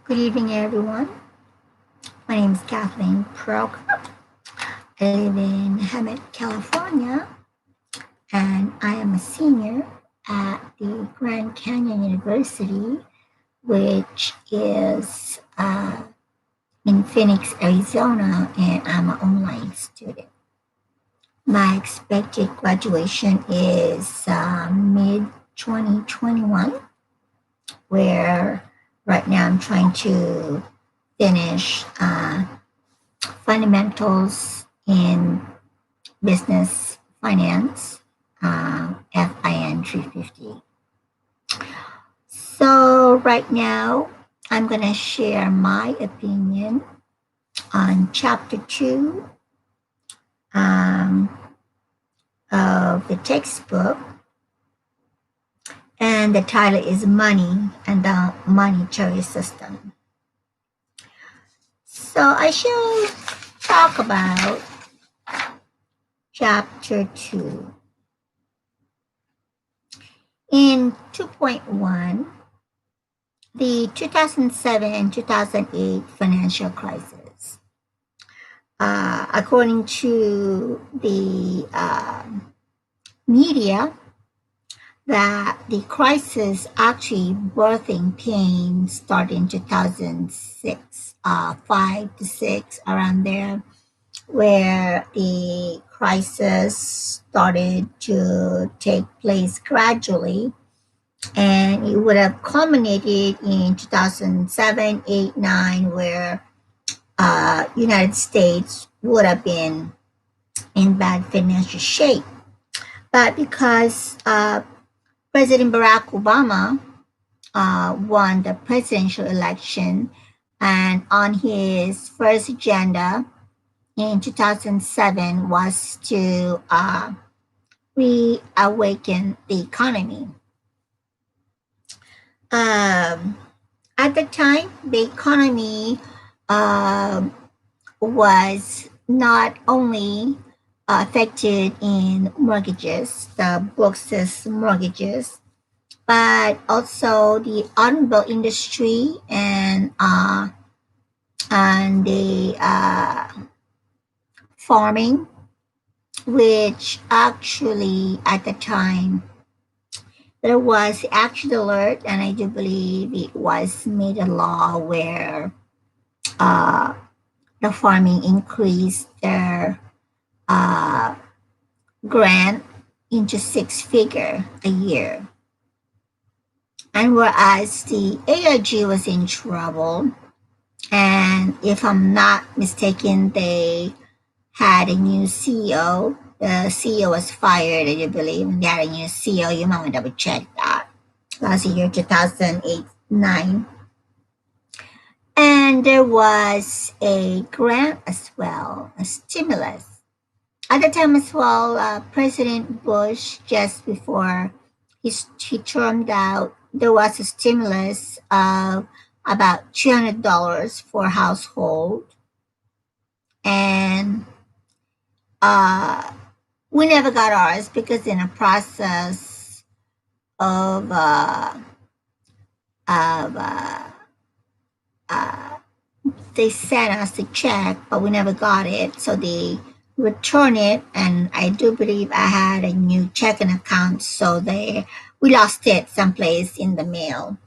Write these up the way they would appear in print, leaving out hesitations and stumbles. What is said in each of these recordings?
Good evening, everyone. My name is Kathleen Prokop. I live in Hemet, California, and I am a senior at the Grand Canyon University, which is in Phoenix, Arizona, and I'm an online student. My expected graduation is mid 2021, where right now I'm trying to finish fundamentals in business finance, FIN 350. So right now, I'm going to share my opinion on chapter 2 of the textbook. And the title is Money and the Monetary System. So I shall talk about chapter 2. In 2.1, the 2007 and 2008 financial crisis. According to the media, that the crisis actually birthing pain started in 2006, 5 to 6, around there, where the crisis started to take place gradually, and it would have culminated in 2007, 8, 9, where United States would have been in bad financial shape. But because President Barack Obama won the presidential election, and on his first agenda in 2007 was to reawaken the economy. At the time, the economy was not only affected in mortgages, the books as mortgages, but also the automobile industry and the farming, which actually at the time there was action alert, and I do believe it was made a law where the farming increased their grant into 6-figure a year. And whereas the AIG was in trouble, and if I'm not mistaken, they had a new CEO. The CEO was fired, I do believe, and they had a new CEO. You might want to double check that. Last year, 2008-9. And there was a grant as well, a stimulus. At the time as well, President Bush, just before he termed out, there was a stimulus of about $200 for household. And we never got ours because in a process of they sent us the check, but we never got it. So they returned it, and I do believe I had a new checking account, so we lost it someplace in the mail.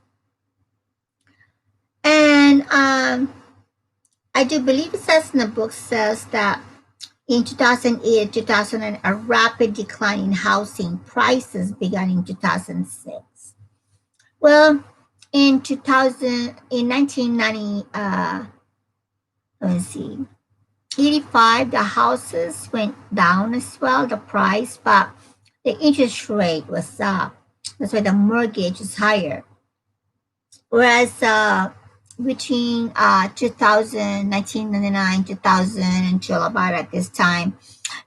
And I do believe it says in the book says that in 2008, 2000, a rapid decline in housing prices began in 2006. Well, in 1990, let's see, 85, the houses went down as well, the price, but the interest rate was up. That's why the mortgage is higher. Whereas between 2000, 1999, 2000 until about at this time,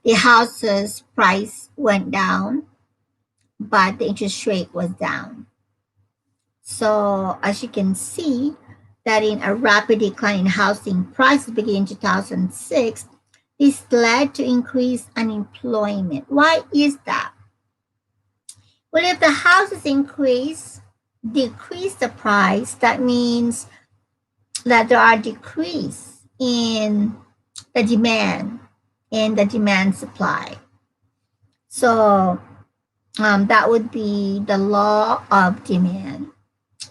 the houses price went down, but the interest rate was down. So as you can see, that in a rapid decline in housing prices beginning in 2006, this led to increased unemployment. Why is that? Well, if the houses decrease the price, that means that there are decrease in the demand supply. So that would be the law of demand.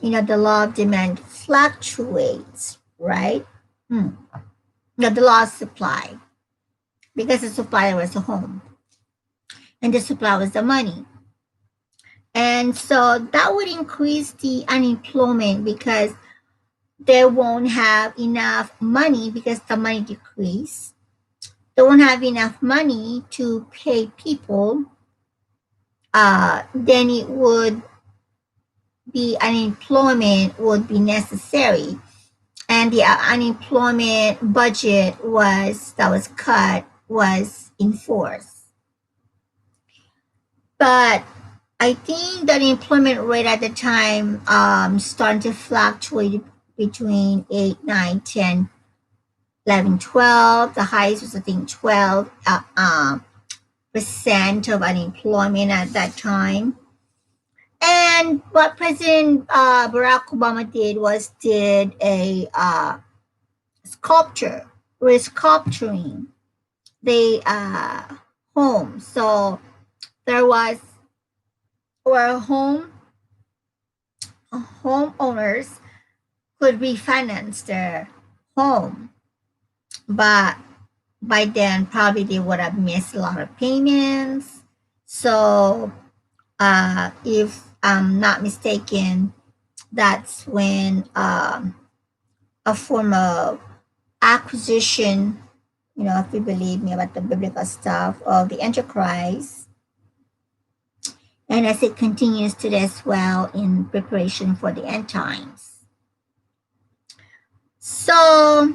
The law of demand fluctuates, right? The law of supply, because the supply was a home and the supply was the money. And so that would increase the unemployment because they won't have enough money because the money decrease. They won't have enough money to pay people. Then it would be unemployment would be necessary, and the unemployment budget was cut was enforced. But I think the unemployment rate at the time started to fluctuate between 8, 9, 10, 11, 12. The highest was, I think, 12 percent of unemployment at that time. And what President Barack Obama did was did a sculpture, resculpturing the home. So there was where homeowners could refinance their home, but by then probably they would have missed a lot of payments. So if I'm not mistaken, that's when a form of acquisition, if you believe me about the biblical stuff of the Antichrist, and as it continues today as well in preparation for the end times. So,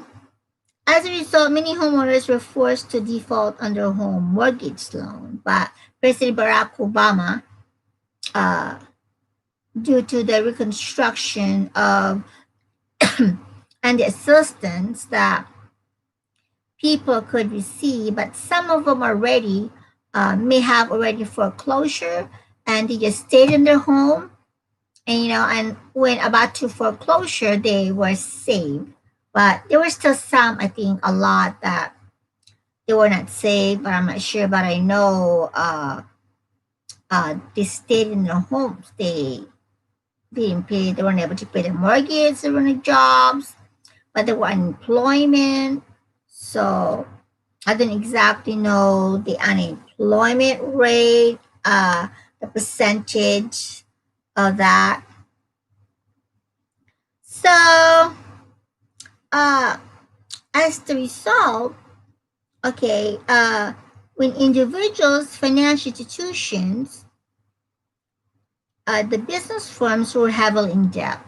as a result, many homeowners were forced to default on their home mortgage loan. But President Barack Obama, due to the reconstruction of and the assistance that people could receive, but some of them already may have already foreclosure, and they just stayed in their home, and when about to foreclosure, they were saved. But there were still some, I think, a lot that they were not saved, but I'm not sure. But I know they stayed in their homes. They didn't pay. They weren't able to pay the mortgage. They weren't jobs, but they were unemployment. So I don't exactly know the unemployment rate, the percentage of that. So, as the result, okay, when individuals, financial institutions, the business firms were heavily in debt.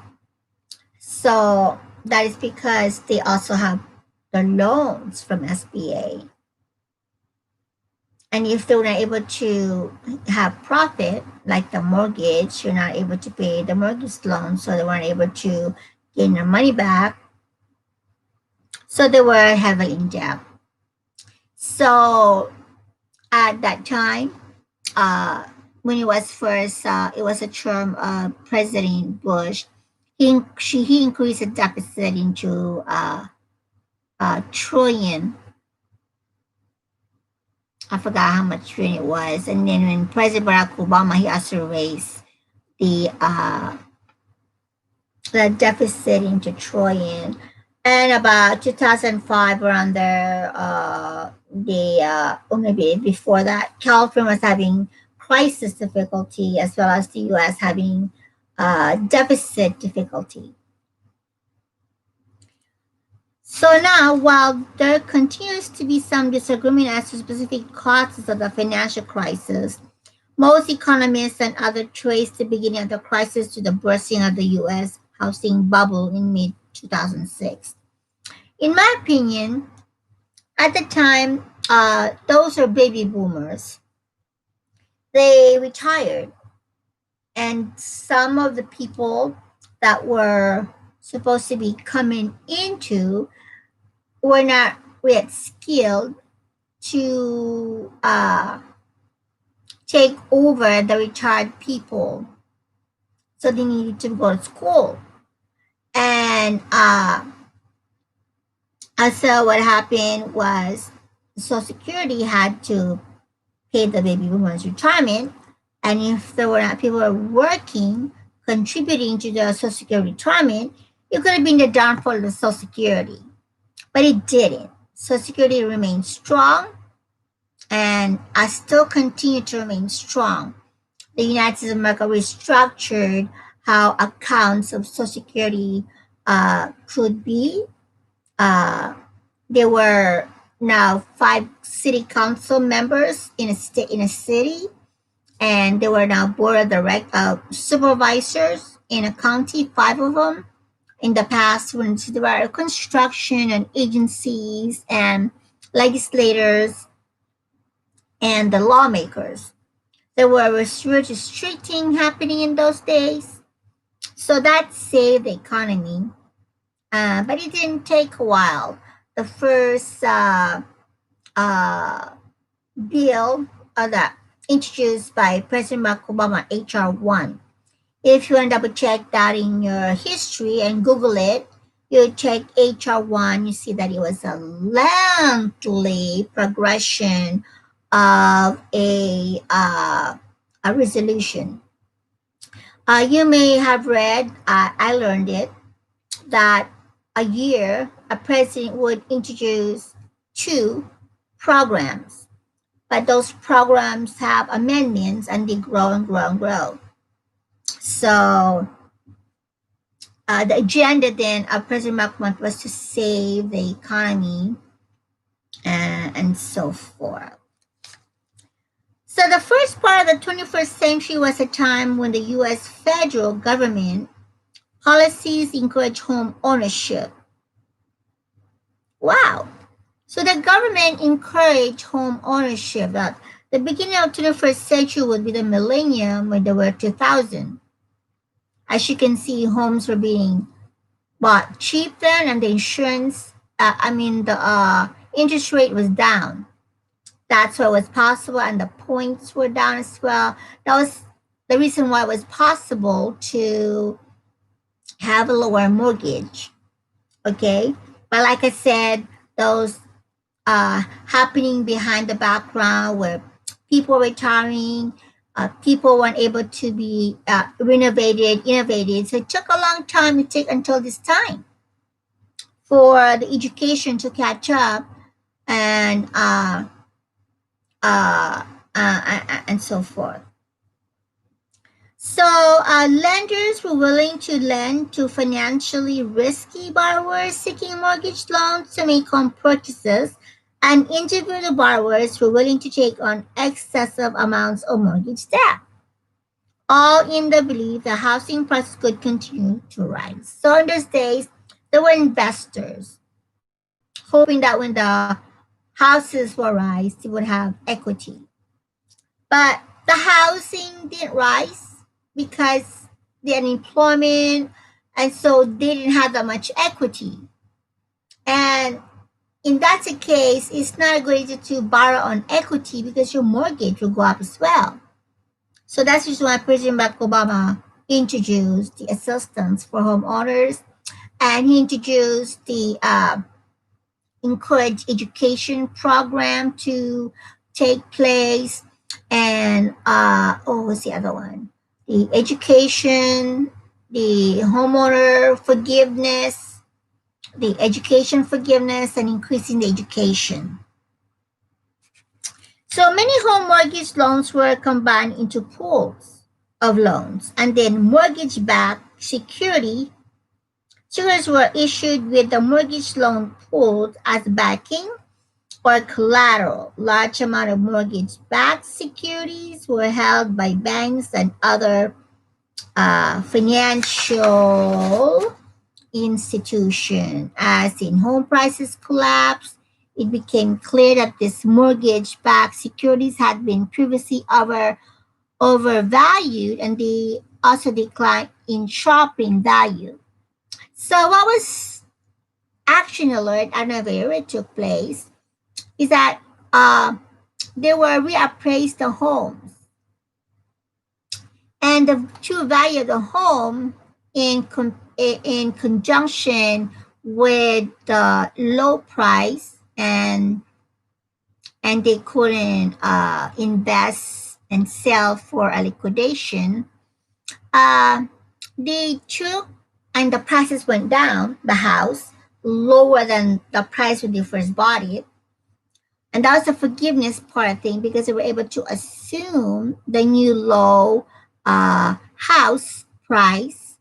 So that is because they also have the loans from SBA. And if they were not able to have profit, like the mortgage, you're not able to pay the mortgage loan, so they weren't able to gain their money back. So they were heavily in debt. So at that time, when it was first, it was a term of President Bush, he increased the deficit into a trillion. I forgot how much trillion it was. And then when President Barack Obama, he also raised the deficit into trillion. And about 2005, around there, or maybe before that, California was having crisis difficulty as well as the U.S. having deficit difficulty. So now, while there continues to be some disagreement as to specific causes of the financial crisis, most economists and others trace the beginning of the crisis to the bursting of the U.S. housing bubble in mid 2006. In my opinion, at the time, those are baby boomers. They retired, and some of the people that were supposed to be coming into were not yet skilled to take over the retired people. So they needed to go to school. And So what happened was Social Security had to pay the baby boomers retirement, and if there were not people were working, contributing to the Social Security retirement, it could have been the downfall of the Social Security, but it didn't. Social Security remained strong, and I still continue to remain strong. The United States of America restructured how accounts of Social Security could be. Uh, there were now 5 city council members in a state in a city, and there were now board of supervisors in a county, 5 of them. In the past, when there were construction and agencies and legislators and the lawmakers, there were restricting happening in those days. So that saved the economy, but it didn't take a while. The first uh, bill that introduced by President Barack Obama, HR 1. If you want to double check that in your history and Google it, you check HR 1, you see that it was a lengthy progression of a resolution. You may have read, I learned it, that a year a president would introduce 2 programs, but those programs have amendments and they grow and grow and grow. So the agenda then of President Macron was to save the economy and so forth. So the first part of the 21st century was a time when the U.S. federal government policies encourage home ownership. Wow. So the government encouraged home ownership. That the beginning of 21st century would be the millennium when there were 2000. As you can see, homes were being bought cheap then, and the insurance, the interest rate was down. That's why it was possible, and the points were down as well. That was the reason why it was possible to have a lower mortgage. Okay, but like I said, those happening behind the background where people retiring, people weren't able to be renovated, innovated. So it took a long time. It took until this time for the education to catch up and uh, and so forth. So lenders were willing to lend to financially risky borrowers seeking mortgage loans to make home purchases, and individual borrowers were willing to take on excessive amounts of mortgage debt, all in the belief that housing prices could continue to rise. So in those days, there were investors hoping that when the houses will rise, they would have equity. But the housing didn't rise because the unemployment, and so they didn't have that much equity. And in that case, it's not going to borrow on equity because your mortgage will go up as well. So that's just why President Barack Obama introduced the assistance for homeowners, and he introduced the encourage education program to take place, and what's the other one? The education, the homeowner forgiveness, the education forgiveness, and increasing the education. So many home mortgage loans were combined into pools of loans, and then mortgage-backed securities were issued with the mortgage loan pooled as backing or collateral. Large amount of mortgage-backed securities were held by banks and other financial institutions. As in home prices collapsed, it became clear that these mortgage-backed securities had been previously overvalued, and they also declined in sharpening value. So what was action alert and where it took place is that they were reappraised the homes, and the true value of the home in conjunction with the low price and they couldn't invest and sell for a liquidation, uh, they took and the prices went down, the house, lower than the price when they first bought it. And that was the forgiveness part, I think, because they were able to assume the new low house price,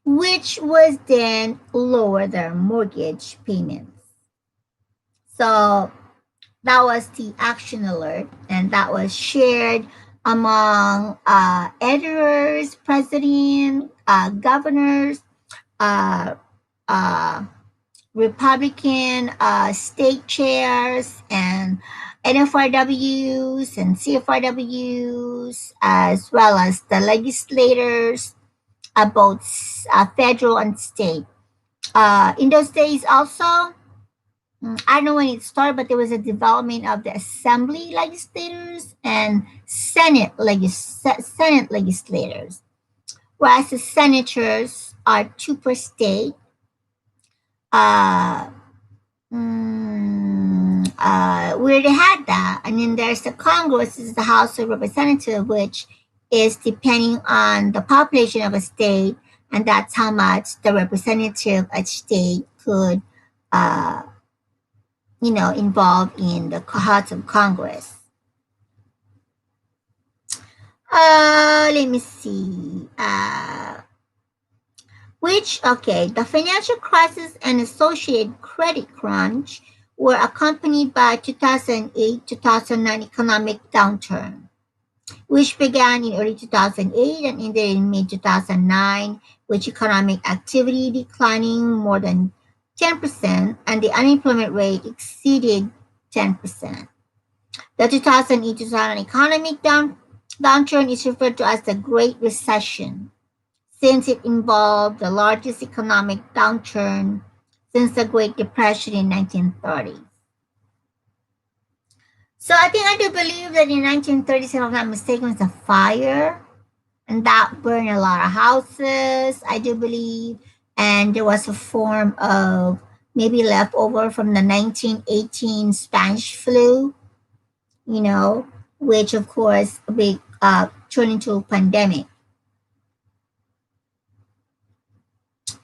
which was then lower their mortgage payments. So that was the action alert, and that was shared among editors, president, governors, uh, uh, Republican state chairs, and NFRWs and CFRWs, as well as the legislators, both federal and state. In those days, also, I don't know when it started, but there was a development of the assembly legislators and Senate legislators, whereas the senators are two per state. Uh, we already had that, and then there's the Congress, is the House of Representatives, which is depending on the population of a state, and that's how much the representative at state could uh, involved in the House of Congress. Let me see. The financial crisis and associated credit crunch were accompanied by 2008-2009 economic downturn, which began in early 2008 and ended in mid 2009, with economic activity declining more than 10% and the unemployment rate exceeded 10%. The 2008-2009 economic downturn is referred to as the Great Recession, since it involved the largest economic downturn since the Great Depression in 1930s. So I do believe that in 1930s, if I'm not mistaken, was a fire, and that burned a lot of houses, I do believe, and there was a form of maybe leftover from the 1918 Spanish flu, which of course turned into a pandemic.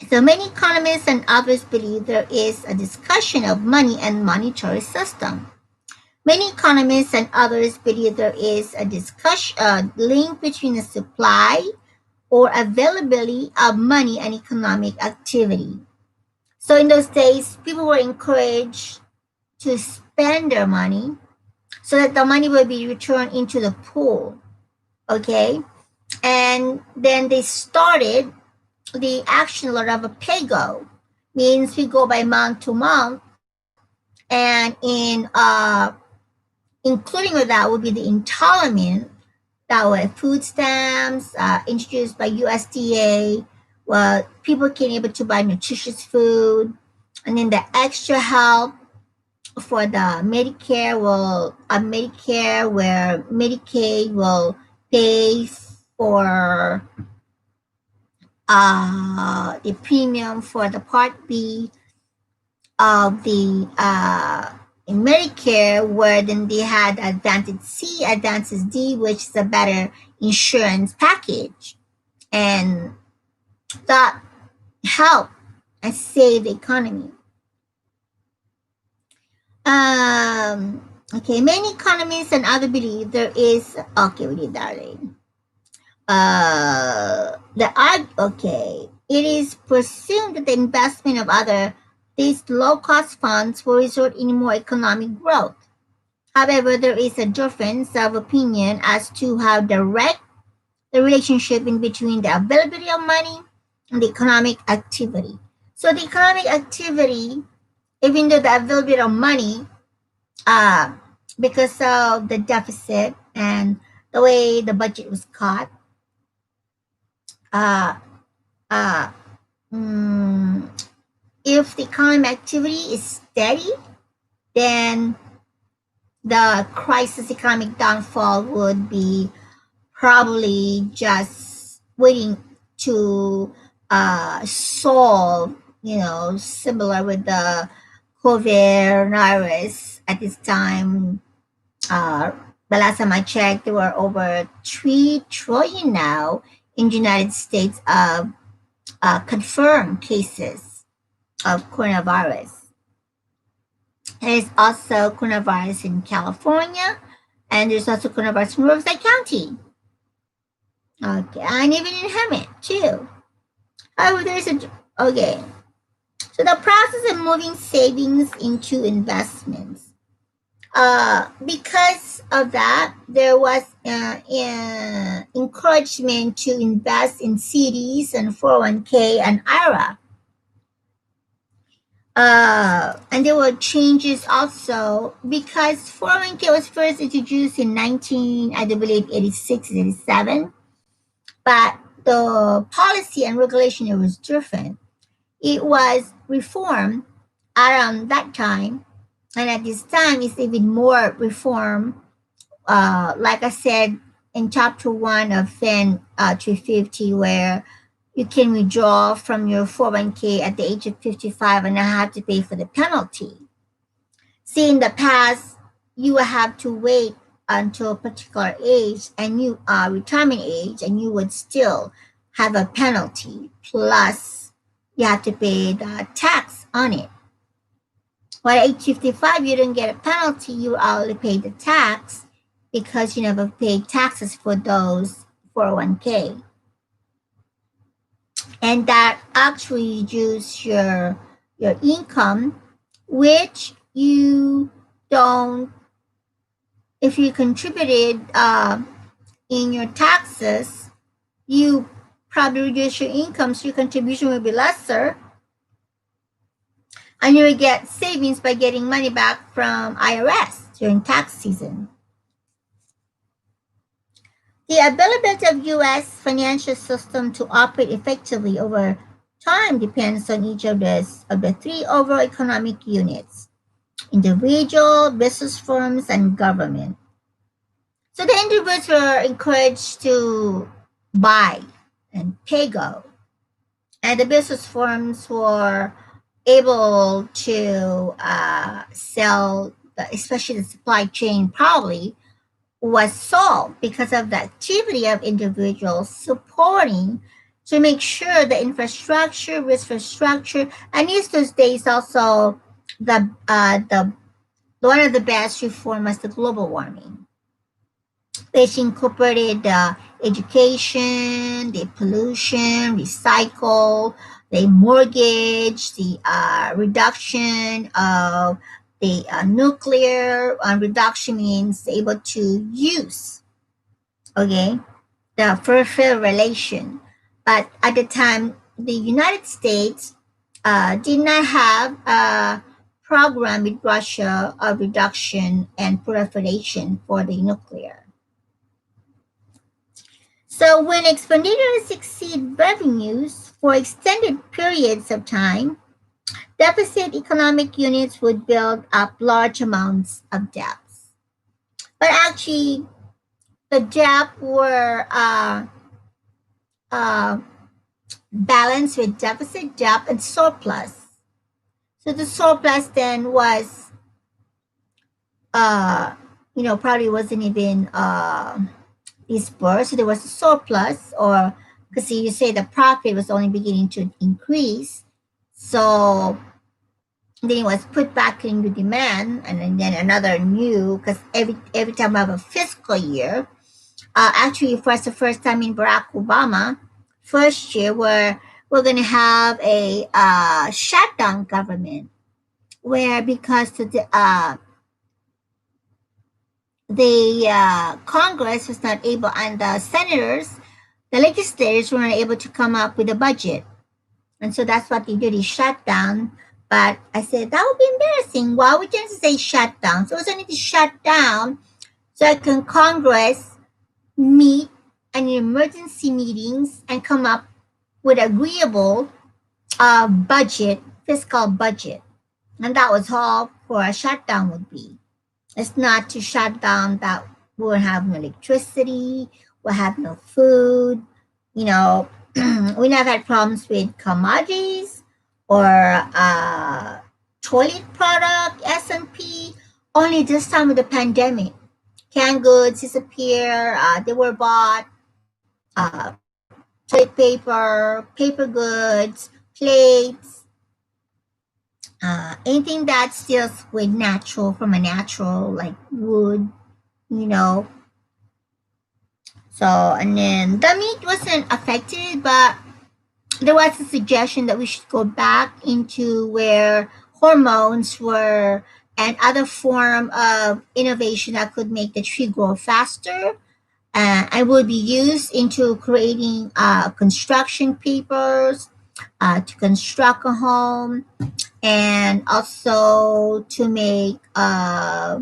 So many economists and others believe there is a discussion of money and monetary system. Many economists and others believe there is a discussion link between the supply or availability of money and economic activity. So in those days, people were encouraged to spend their money so that the money will be returned into the pool. Okay? And then they started the action alert of a pay-go, means we go by month to month, and including with that would be the entitlement that were food stamps introduced by USDA. Well, people can able to buy nutritious food, and then the extra help for the Medicare where Medicaid will pay for the premium for the Part B of the in Medicare, where then they had Advantage C, Advantage D, which is a better insurance package, and that helped and save the economy. Okay, many economists and others believe there is we did that already. It is presumed that the investment of these low-cost funds will result in more economic growth. However, there is a difference of opinion as to how direct the relationship in between the availability of money and the economic activity. So the economic activity, even though the availability of money, because of the deficit and the way the budget was cut, if the economic activity is steady, then the crisis economic downfall would be probably just waiting to solve similar with the coronavirus at this time. Uh, the last time I checked, there were over 3 trillion now in the United States of confirmed cases of coronavirus. There's also coronavirus in California, and there's also coronavirus in Riverside County. Okay, and even in Hemet too. Oh, okay. So the process of moving savings into investments. Because of that, there was encouragement to invest in CDs and 401k and IRA. And there were changes also because 401k was first introduced in I believe, 86, 87. But the policy and regulation, it was different. It was reformed around that time, and at this time, it's even more reform. Like I said in chapter 1 of FIN 350, where you can withdraw from your 401k at the age of 55 and not have to pay for the penalty. See, in the past, you would have to wait until a particular age and you retirement age, and you would still have a penalty. Plus, you have to pay the tax on it. While at age 55, you don't get a penalty, you only pay the tax because you never paid taxes for those 401k. And that actually reduces your income, which you don't, if you contributed in your taxes, you probably reduce your income, so your contribution will be lesser, and you will get savings by getting money back from IRS during tax season. The availability of U.S. financial system to operate effectively over time depends on each of the three overall economic units: individual, business firms, and government. So the individuals were encouraged to buy and pay go, and the business firms were able to sell, especially the supply chain probably was solved because of the activity of individuals supporting to make sure the infrastructure, risk infrastructure, and in those days also the one of the best reform was the global warming, which incorporated the education, the pollution, recycle, the mortgage, the reduction of the nuclear reduction means able to use, okay, the fulfill relation. But at the time, the United States did not have a program with Russia of reduction and proliferation for the nuclear. So when expenditures exceed revenues for extended periods of time, deficit economic units would build up large amounts of debts. But actually, the debt were uh, balanced with deficit, debt, and surplus. So the surplus then was, probably wasn't even dispersed. So there was a surplus, or because you say the profit was only beginning to increase. So then it was put back into demand, and then another new, because every time we have a fiscal year, actually for the first time in Barack Obama first year, where we're going to have a shutdown government, where because the Congress was not able, and the senators, the legislators were not able to come up with a budget. And so that's what they did, is shut down. But I said, that would be embarrassing. Why would you say shut down? So I need to shut down so can Congress meet in emergency meetings and come up with agreeable budget, fiscal budget. And that was all for a shutdown would be. It's not to shut down that we'll have no electricity, we'll have no food, we never had problems with commodities or toilet product S&P. Only this time with the pandemic, canned goods disappear. They were bought. Toilet paper, paper goods, plates, anything that deals with natural from a natural like wood, you know. So and then the meat wasn't affected, but there was a suggestion that we should go back into where hormones were and other form of innovation that could make the tree grow faster and would be used into creating construction papers to construct a home and also to make uh,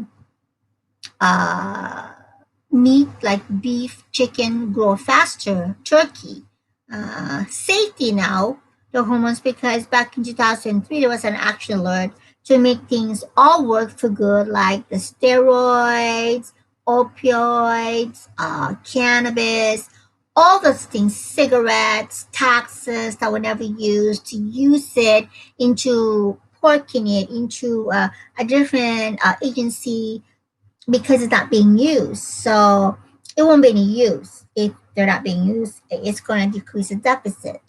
meat like beef, chicken grow faster, turkey. Safety now, the hormones, because back in 2003 there was an action alert to make things all work for good, like the steroids, opioids, cannabis, all those things, cigarettes, taxes that were never used, to use it into porking it into a different agency because it's not being used. So it won't be any use if they're not being used. It's going to decrease the deficit.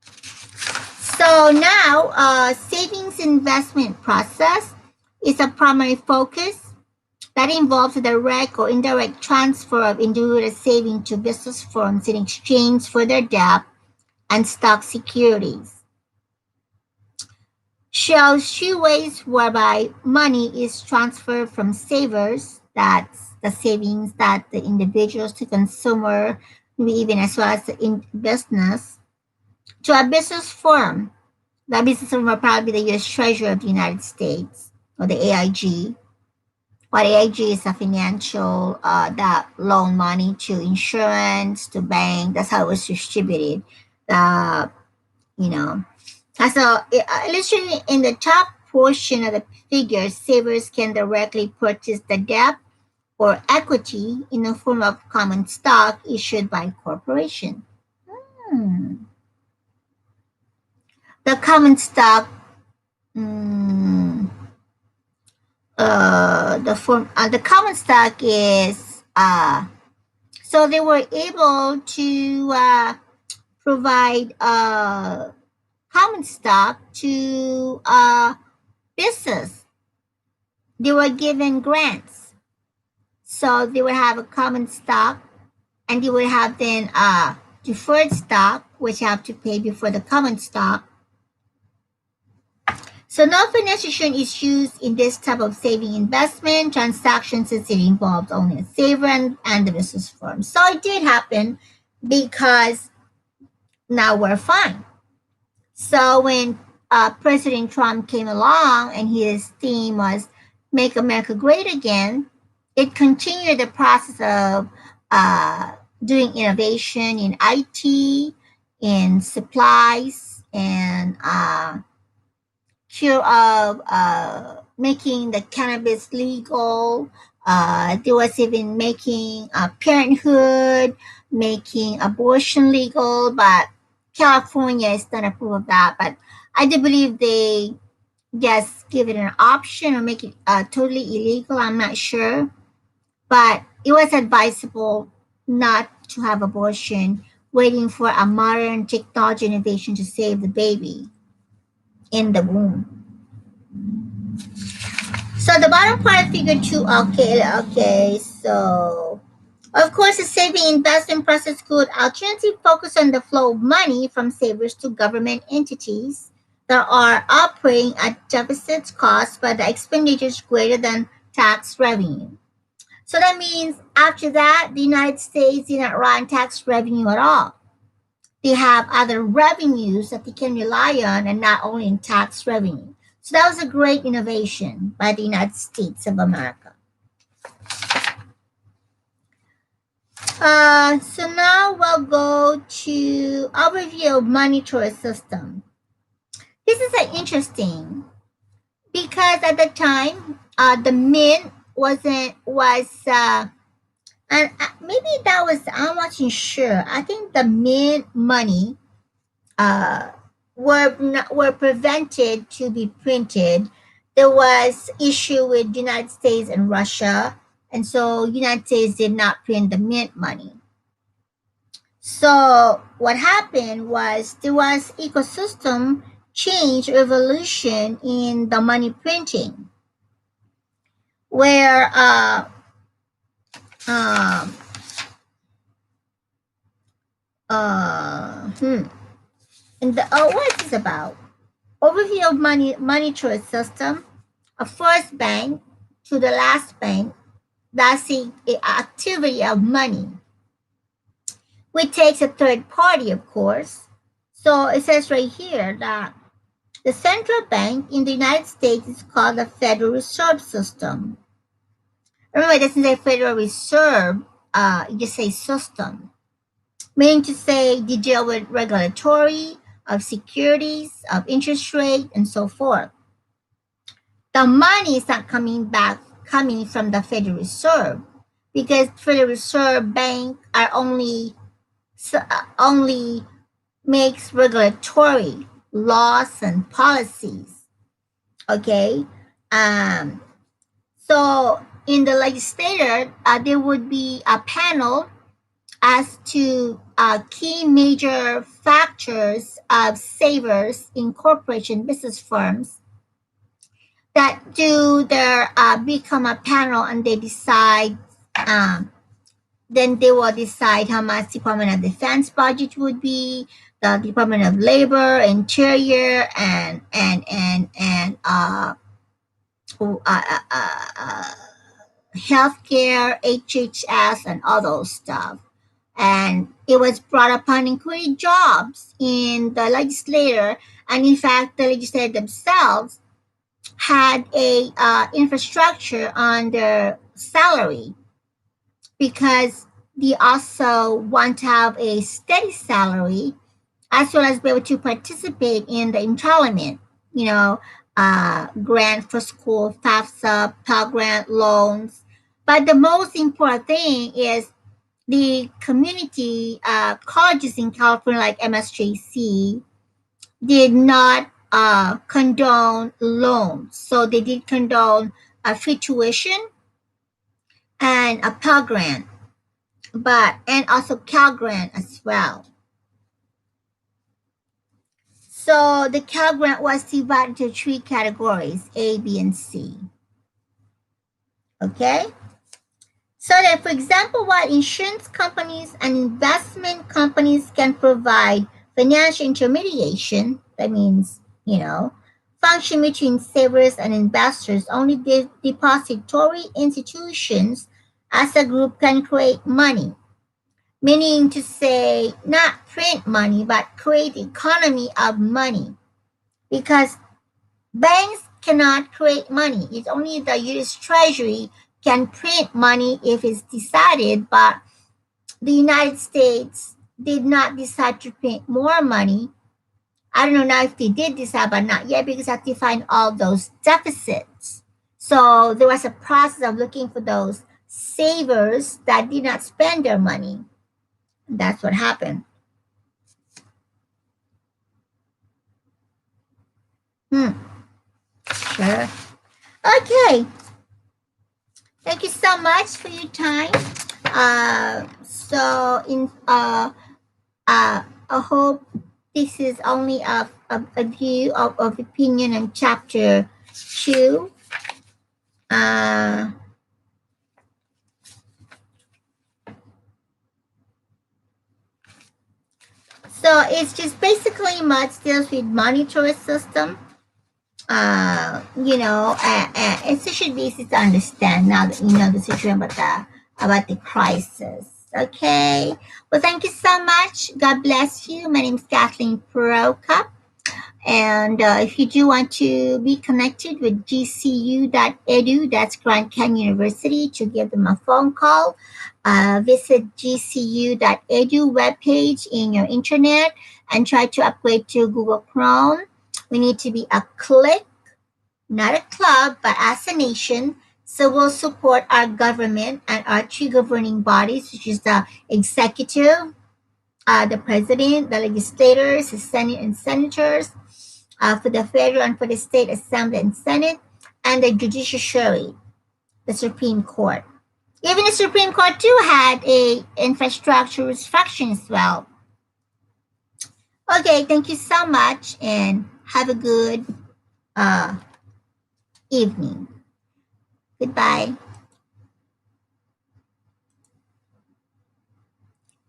So now, savings investment process is a primary focus that involves a direct or indirect transfer of individual saving to business firms in exchange for their debt and stock securities. Shows two ways whereby money is transferred from savers, that's the savings that the individuals to consumer, maybe even as well as the business, to a business firm. That business firm will probably be the U.S. Treasury of the United States or the AIG. What AIG is a financial that loan money to insurance, to bank. That's how it was distributed. The you know So, illustrated in the top portion of the figure, savers can directly purchase the debt or equity in the form of common stock issued by a corporation. Hmm. The common stock, mm, the common stock is so they were able to provide common stock to business. They were given grants. So they would have a common stock and they would have then deferred stock, which you have to pay before the common stock. So no financiation is used in this type of saving investment transaction since it involves only a saver and the business firm. So it did happen because now we're fine. So when President Trump came along and his theme was "Make America Great Again," it continued the process of uh, doing innovation in IT, in supplies, and cure of making the cannabis legal. There was even making parenthood, making abortion legal, but California is not approve of that. But I do believe they just give it an option or make it totally illegal. I'm not sure, but it was advisable not to have abortion, waiting for a modern technology innovation to save the baby in the womb. So the bottom part of figure two, okay. So of course, the saving investment process could alternatively focus on the flow of money from savers to government entities that are operating at deficit costs, but the expenditures greater than tax revenue. So that means after that, the United States did not run tax revenue at all. They have other revenues that they can rely on and not only in tax revenue. So that was a great innovation by the United States of America. So now we'll go to overview of monetary system. This is interesting because at the time, the mint wasn't was and maybe that was I'm not sure. I think the mint money uh were prevented to be printed. There was issue with United States and Russia, and so United States did not print the mint money. So what happened was there was ecosystem change revolution in the money printing, where um, hmm, and the what is this about? Overview of monetary system. A first bank to the last bank. That's the activity of money. We takes a third party, of course. So it says right here that the central bank in the United States is called the Federal Reserve System. Remember, it doesn't say Federal Reserve, it just says system, meaning to say they deal with regulatory, of securities, of interest rate, and so forth. The money is not coming from the Federal Reserve because Federal Reserve Bank are only makes regulatory laws and policies. Okay, um, so in the legislature, there would be a panel as to key major factors of savers in corporation business firms that do their become a panel and they decide then they will decide how much Department of Defense budget would be, the Department of Labor, Interior, and uh, uh, uh, uh, healthcare, HHS, and all those stuff. And it was brought upon including jobs in the legislature, and in fact, the legislature themselves had a infrastructure on their salary because they also want to have a steady salary as well as be able to participate in the entitlement, you know, grant for school, FAFSA, Pell Grant loans. But the most important thing is the community colleges in California, like MSJC, did not condone loans. So they did condone a free tuition and a Pell Grant, but and also Cal Grant as well. So the Cal Grant was divided into three categories: A, B, and C. Okay. So that, for example, while insurance companies and investment companies can provide financial intermediation, that means, function between savers and investors, only the depository institutions as a group can create money, meaning to say not print money, but create economy of money. Because banks cannot create money. It's only the U.S. Treasury can print money if it's decided, but the United States did not decide to print more money. I don't know now if they did decide, but not yet because I have to find all those deficits. So there was a process of looking for those savers that did not spend their money. That's what happened. Hmm. Sure. Okay. Thank you so much for your time. I hope this is only a view of opinion on chapter two. Uh, so it's just basically much deals with monetary system. It should be easy to understand now that you know the situation about the crisis. Okay. Well, thank you so much. God bless you. My name is Kathleen Prokop. And if you do want to be connected with gcu.edu, that's Grand Canyon University, to give them a phone call, visit gcu.edu webpage in your internet and try to upgrade to Google Chrome. We need to be a click, not a club, but as a nation. So we'll support our government and our three governing bodies, which is the executive, the president, the legislators, the Senate and senators, for the federal and for the state assembly and senate, and the judiciary, the Supreme Court. Even the Supreme Court too had a infrastructure restriction as well. Okay, thank you so much and have a good uh, evening. Goodbye.